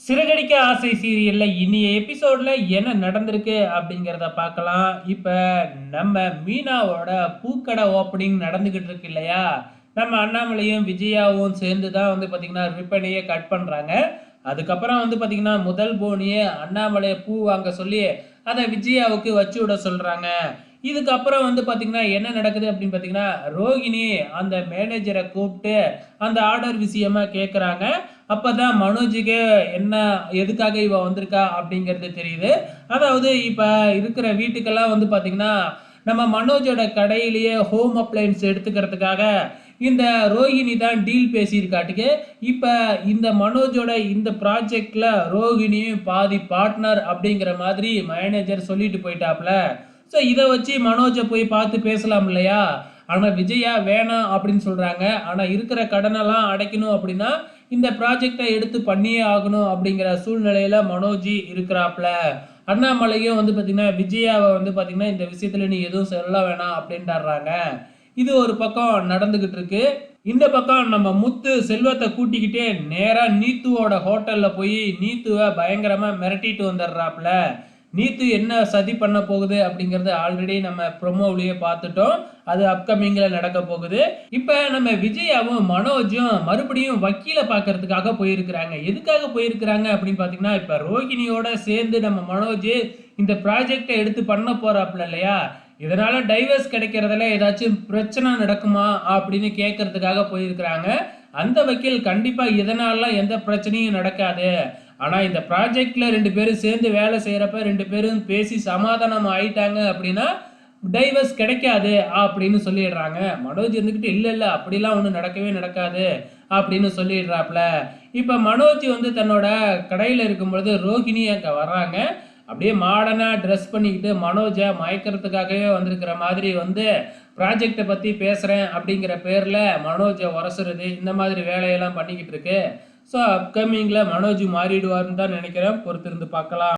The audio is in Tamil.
சிறகடிக்க ஆசை சீரியல்ல இனிய எபிசோட்ல என்ன நடந்திருக்கு அப்படிங்கிறத பார்க்கலாம். இப்ப நம்ம மீனாவோட பூக்கடை ஓப்பனிங் நடந்துகிட்டு இருக்கு இல்லையா? நம்ம அண்ணாமலையும் விஜயாவும் சேர்ந்து தான் வந்து பார்த்தீங்கன்னா ரிப்பனையே கட் பண்றாங்க. அதுக்கப்புறம் வந்து பார்த்தீங்கன்னா முதல் போனியே அண்ணாமலைய பூ வாங்க சொல்லி அதை விஜயாவுக்கு வச்சு விட சொல்றாங்க. இதுக்கப்புறம் வந்து பார்த்தீங்கன்னா என்ன நடக்குது அப்படின்னு பார்த்தீங்கன்னா ரோகிணி அந்த மேனேஜரை கூப்பிட்டு அந்த ஆர்டர் விஷயமா கேட்குறாங்க. அப்பதான் மனோஜுக்கு என்ன எதுக்காக இவ வந்திருக்கா அப்படிங்கிறது தெரியுது. அதாவது இப்ப இருக்கிற வீட்டுக்கெல்லாம் வந்து பாத்தீங்கன்னா நம்ம மனோஜோட கடையிலேயே ஹோம் அப்ளையன்ஸ் எடுத்துக்கிறதுக்காக இந்த ரோஹிணி தான் டீல் பேசியிருக்காட்டுக்கு. இப்ப இந்த மனோஜோட இந்த ப்ராஜெக்ட்ல ரோஹிணியும் பாதி பார்ட்னர் அப்படிங்கிற மாதிரி மேனேஜர் சொல்லிட்டு போயிட்டாப்ல. ஸோ இதை வச்சு மனோஜை போய் பார்த்து பேசலாம் இல்லையா? ஆனா விஜயா வேணாம் அப்படின்னு சொல்றாங்க. ஆனா இருக்கிற கடனெல்லாம் அடைக்கணும் அப்படின்னா இந்த ப்ராஜெக்டை எடுத்து பண்ணியே ஆகணும் அப்படிங்கிற சூழ்நிலையில மனோஜி இருக்கிறாப்ல. அண்ணாமலையும் வந்து பார்த்தீங்கன்னா விஜயாவை வந்து பார்த்தீங்கன்னா இந்த விஷயத்துல நீ எதுவும் சொல்ல வேணாம் அப்படின்றாங்க. இது ஒரு பக்கம் நடந்துகிட்டு இருக்கு. இந்த பக்கம் நம்ம முத்து செல்வத்தை கூட்டிக்கிட்டே நேரா நீத்துவோட ஹோட்டல்ல போய் நீத்துவை பயங்கரமா மிரட்டிட்டு வந்துடுறாப்ல. நீத்து என்ன சதி பண்ண போகுது அப்படிங்கறது ஆல்ரெடி நம்ம ப்ரோமோவிலேயே பார்த்துட்டோம். அது அப்கமிங்ல நடக்க போகுது. இப்ப நம்ம விஜயாவும் மனோஜும் மறுபடியும் வக்கீல பார்க்கறதுக்காக போயிருக்கிறாங்க. எதுக்காக போயிருக்கிறாங்க அப்படின்னு பாத்தீங்கன்னா இப்ப ரோகிணியோட சேர்ந்து நம்ம மனோஜ் இந்த ப்ராஜெக்டை எடுத்து பண்ண போறாப்ல இல்லையா? இதனால டைவர்ஸ் கிடைக்கிறதுல ஏதாச்சும் பிரச்சனை நடக்குமா அப்படின்னு கேட்கறதுக்காக போயிருக்கிறாங்க. அந்த வக்கீல் கண்டிப்பா இதனால எந்த பிரச்சனையும் நடக்காது. ஆனா இந்த ப்ராஜெக்ட்ல 2 பேரும் சேர்ந்து வேலை செய்யறப்ப 2 பேரும் பேசி சமாதானம் ஆயிட்டாங்க அப்படின்னா டைவர்ஸ் கிடைக்காது அப்படின்னு சொல்லிடுறாங்க. மனோஜ் இருந்துகிட்டு இல்ல இல்ல அப்படிலாம் ஒன்றும் நடக்கவே நடக்காது அப்படின்னு சொல்லிடுறாப்ல. இப்ப மனோஜ் வந்து தன்னோட கடையில இருக்கும்பொழுது ரோஹிணி அங்க வர்றாங்க. அப்படியே மாடர்னா ட்ரெஸ் பண்ணிக்கிட்டு மனோஜை மயக்கிறதுக்காகவே வந்திருக்கிற மாதிரி வந்து ப்ராஜெக்டை பற்றி பேசுகிறேன் அப்படிங்கிற பேரில் மனோஜை உரசுறது இந்த மாதிரி வேலையெல்லாம் பண்ணிக்கிட்டு இருக்கு. ஸோ அப்கமிங்கில் மனோஜ் மாறிடுவார்னு தான் நினைக்கிறேன். பொறுத்திருந்து பார்க்கலாம்.